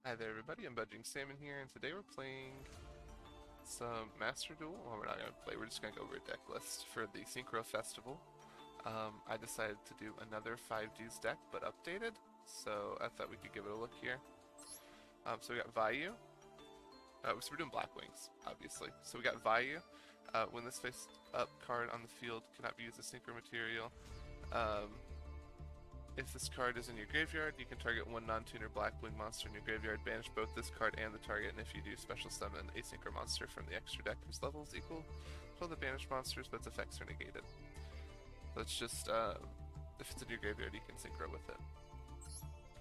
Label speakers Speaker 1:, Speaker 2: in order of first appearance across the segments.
Speaker 1: Hi there everybody, I'm Budging Salmon here, and today we're playing some Master Duel. Well, we're not going to play, we're just going to go over a deck list for the Synchro Festival. I decided to do another 5Ds deck, but updated, so I thought we could give it a look here. So we got Vayu, so we're doing Blackwings, obviously. So we got Vayu, when this face-up card on the field cannot be used as Synchro material. Um, If this card is in your graveyard, you can target one non-tuner Blackwing monster in your graveyard, banish both this card and the target, and if you do, special summon a synchro monster from the extra deck whose level is equal to the banished monsters, but its effects are negated. So it's just, if it's in your graveyard, you can synchro with it.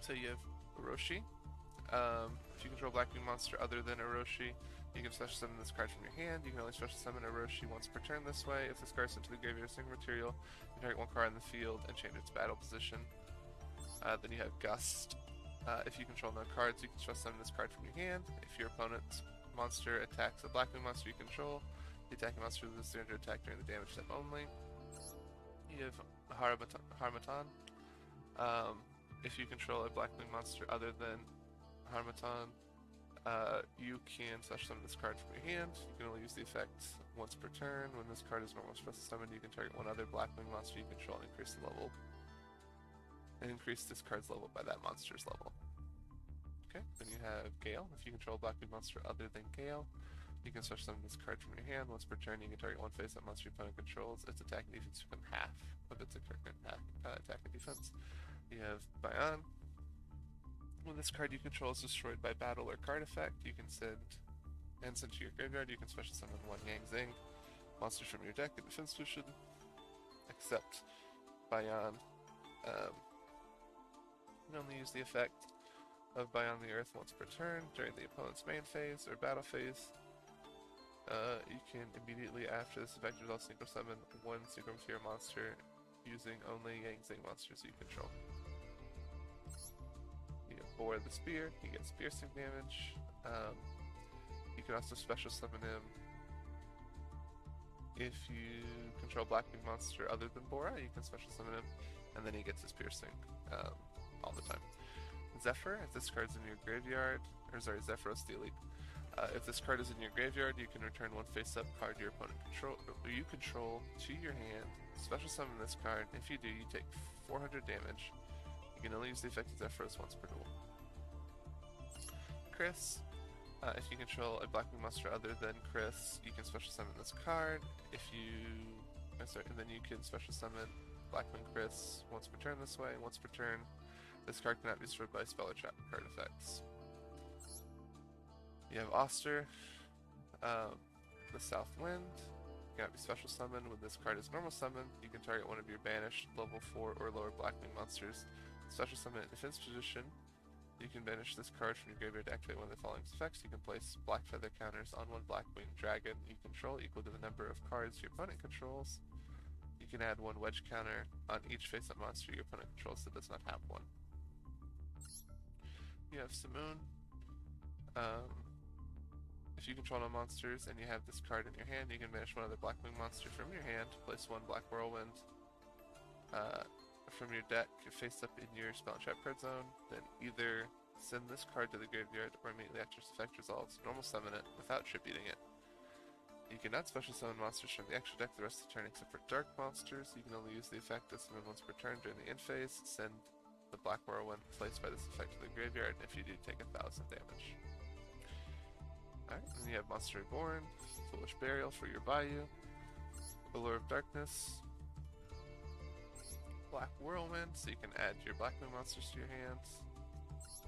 Speaker 1: So you have Orochi. If you control Blackwing monster other than Orochi, you can special summon this card from your hand. You can only special summon Orochi once per turn this way. If this card is into the graveyard as synchro material, you target one card in the field and change its battle position. Then you have Gust. If you control no cards, you can special summon this card from your hand. If your opponent's monster attacks a Blackwing monster you control, the attacking monster loses 300 attack during the damage step only. You have Harmattan. If you control a Blackwing monster other than Harmattan, you can special summon this card from your hand. You can only use the effect once per turn. When this card is normal special summoned, you can target one other Blackwing monster you control and increase the level. And increase this card's level by that monster's level. Okay, then you have Gale. If you control a Blackwing monster other than Gale, you can special summon this card from your hand. Once per turn, you can target one face-up monster your opponent controls. Its attack and defense become half of its attack and defense. You have Bayan. When this card you control is destroyed by battle or card effect, you can send to your graveyard. You can special summon one Yang Zing monster from your deck in defense position, except Bayan. You can only use the effect of Beyond the Earth once per turn during the opponent's main phase or battle phase. You can immediately after this effect result synchro summon one synchro material monster using only Yang Zing monsters you control. You have Boar the Spear, he gets piercing damage. You can also special summon him if you control Blackwing monster other than Bora, you can special summon him, and then he gets his piercing all the time. Zephyr, if this card's in your graveyard, or sorry, Zephyros the Elite. If this card is in your graveyard, you can return one face-up card your opponent you control to your hand, special summon this card. If you do, you take 400 damage. You can only use the effect of Zephyros once per duel. Chris, if you control a Blackwing monster other than Chris, you can special summon this card. If you, and then you can special summon Blackwing Chris once per turn this way. Once per turn, this card cannot be destroyed by spell or trap card effects. You have Oster, the South Wind. Cannot be special summoned. When this card is normal summoned, you can target one of your banished level 4 or lower Blackwing monsters. Special summon in defense position. You can banish this card from your graveyard to activate one of the following effects. You can place Black Feather counters on one Blackwing dragon you control equal to the number of cards your opponent controls. You can add one wedge counter on each face-up monster your opponent controls that does not have one. You have Simoon. If you control no monsters and you have this card in your hand, you can banish one other Blackwing monster from your hand, place one Black Whirlwind from your deck face up in your spell and trap card zone, then either send this card to the graveyard or immediately after its effect resolves, normal summon it without tributing it. You cannot special summon monsters from the extra deck the rest of the turn except for dark monsters. You can only use the effect to summon once per turn during the end phase. Send the Black Whirlwind placed by this effect to the graveyard, and if you do, take 1,000 damage. Alright, then you have Monster Reborn, Foolish Burial for your Bayou, Allure of Darkness, Black Whirlwind, so you can add your Blackwing monsters to your hands.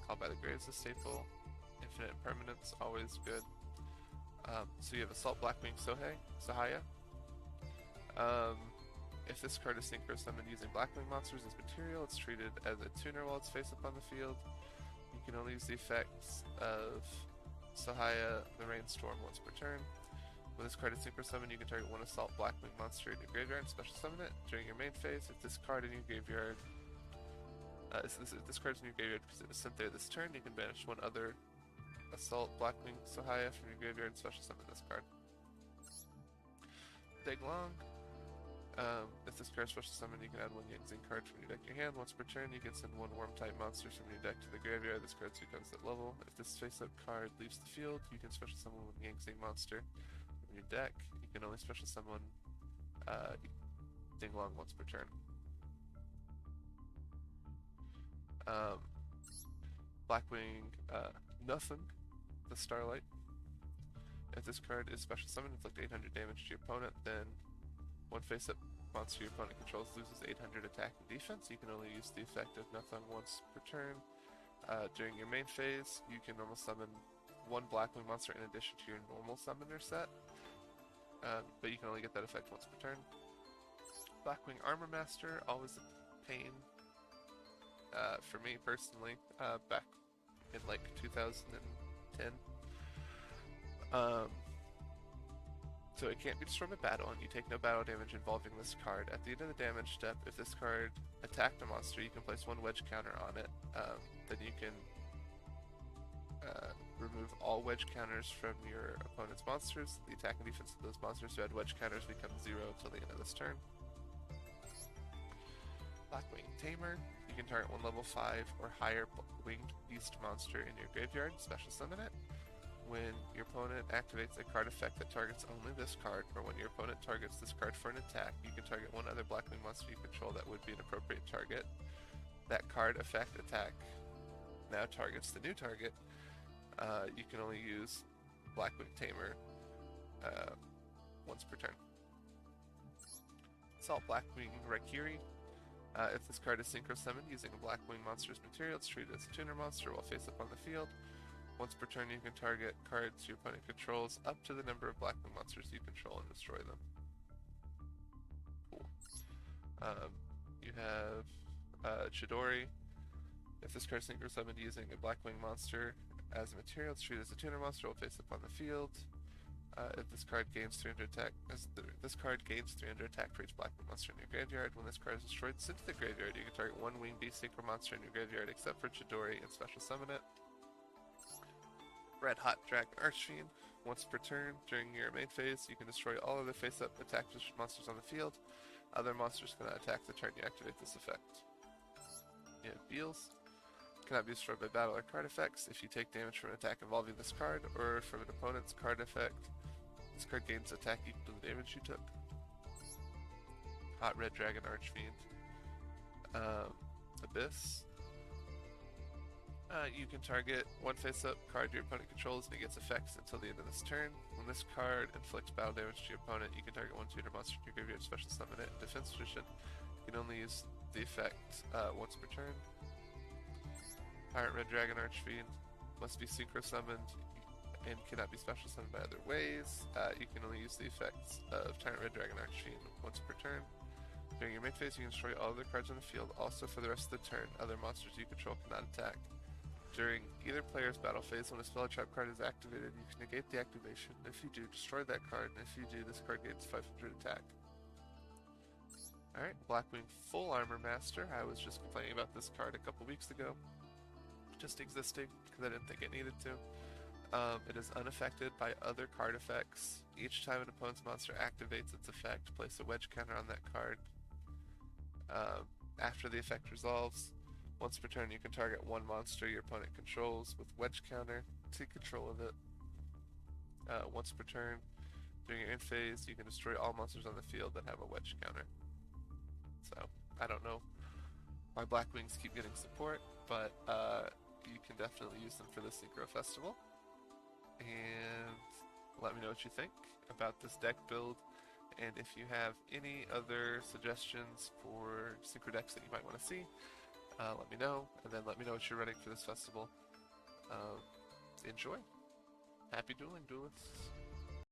Speaker 1: Call by the Graves a staple. Infinite Permanence, always good. So you have Assault Blackwing Sahaya. If this card is synchro summoned using Blackwing monsters as material, it's treated as a tuner while it's face up on the field. You can only use the effects of Sahaya, the Rainstorm, once per turn. When this card is synchro summoned, you can target one Assault Blackwing monster in your graveyard and special summon it during your main phase. If this card in your graveyard, if this card is in your graveyard because it was sent there this turn, you can banish one other Assault Blackwing Sahaya from your graveyard and special summon this card. Daglong. If you control a Blackwing monster other than Chris, you can special summon this card from your deck in defense position. You can only use the effect of Sahaya once per turn during the end phase. Send the Blackwing monster from your graveyard to the graveyard. If you do, you take 400 damage. You can only use the effect of Sahaya once per turn. You have Daglong. If this card is special summon, you can add one Yang Zing card from your deck to your hand. Once per turn, you can send one Worm-type monster from your deck to the graveyard. This card becomes at level. If this face-up card leaves the field, you can special summon one Yang Zing monster from your deck. You can only special summon Ding Long once per turn. Blackwing, nothing. The Starlight. If this card is special summoned, inflict 800 damage to your opponent, then one face-up monster your opponent controls loses 800 attack and defense. You can only use the effect of nothing once per turn. During your main phase, you can normal summon one Blackwing monster in addition to your normal summoner set, but you can only get that effect once per turn. Blackwing Armor Master, always a pain for me personally, back in like 2010. So it can't be destroyed by battle, and you take no battle damage involving this card. At the end of the damage step, if this card attacked a monster, you can place one wedge counter on it. Then you can remove all wedge counters from your opponent's monsters. The attack and defense of those monsters who had wedge counters become 0 until the end of this turn. Blackwing Tamer. You can target one level 5 or higher winged beast monster in your graveyard, special summon it. When your opponent activates a card effect that targets only this card, or when your opponent targets this card for an attack, you can target one other Blackwing monster you control that would be an appropriate target. That card effect attack now targets the new target. You can only use Blackwing Tamer once per turn. Assault Blackwing Raikiri. If this card is Synchro Summon using a Blackwing monster's material, it's treated as a tuner monster while face up on the field. Once per turn, you can target cards your opponent controls up to the number of Blackwing monsters you control and destroy them. Cool. You have Chidori. If this card is Synchro Summoned using a Blackwing monster as a material, it's treated as a tuner monster while face up on the field. If this card gains 300 attack, this card gains 300 attack for each Blackwing monster in your graveyard. When this card is destroyed, sent to the graveyard, you can target one Winged Beast Synchro monster in your graveyard except for Chidori and special summon it. Red Hot Dragon Archfiend. Once per turn, during your main phase, you can destroy all other face-up attack monsters on the field. Other monsters cannot attack the turn you activate this effect. You have Beals. Cannot be destroyed by battle or card effects. If you take damage from an attack involving this card, or from an opponent's card effect, this card gains attack equal to the damage you took. Hot Red Dragon Archfiend. Abyss. You can target one face-up card your opponent controls and it gets effects until the end of this turn. When this card inflicts battle damage to your opponent, you can target one tuner monster in your graveyard, special summon it. In defense position, you can only use the effect once per turn. Pirate Red Dragon Archfiend must be Synchro Summoned and cannot be special summoned by other ways. You can only use the effects of Tyrant Red Dragon Archfiend once per turn. During your main phase, you can destroy all other cards on the field. Also, for the rest of the turn, other monsters you control cannot attack. During either player's battle phase, when a spell or trap card is activated, you can negate the activation. If you do, destroy that card, and if you do, this card gains 500 attack. Alright, Blackwing Full Armor Master. I was just complaining about this card a couple weeks ago. Just existing, because I didn't think it needed to. It is unaffected by other card effects. Each time an opponent's monster activates its effect, place a wedge counter on that card. After the effect resolves, once per turn, you can target one monster your opponent controls with wedge counter. Take control of it. Once per turn, during your end phase, you can destroy all monsters on the field that have a wedge counter. So, I don't know why Blackwings keep getting support, but you can definitely use them for the Synchro Festival. And let me know what you think about this deck build. And if you have any other suggestions for Synchro decks that you might want to see, let me know, and then let me know what you're running for this festival. Enjoy. Happy dueling, duelists.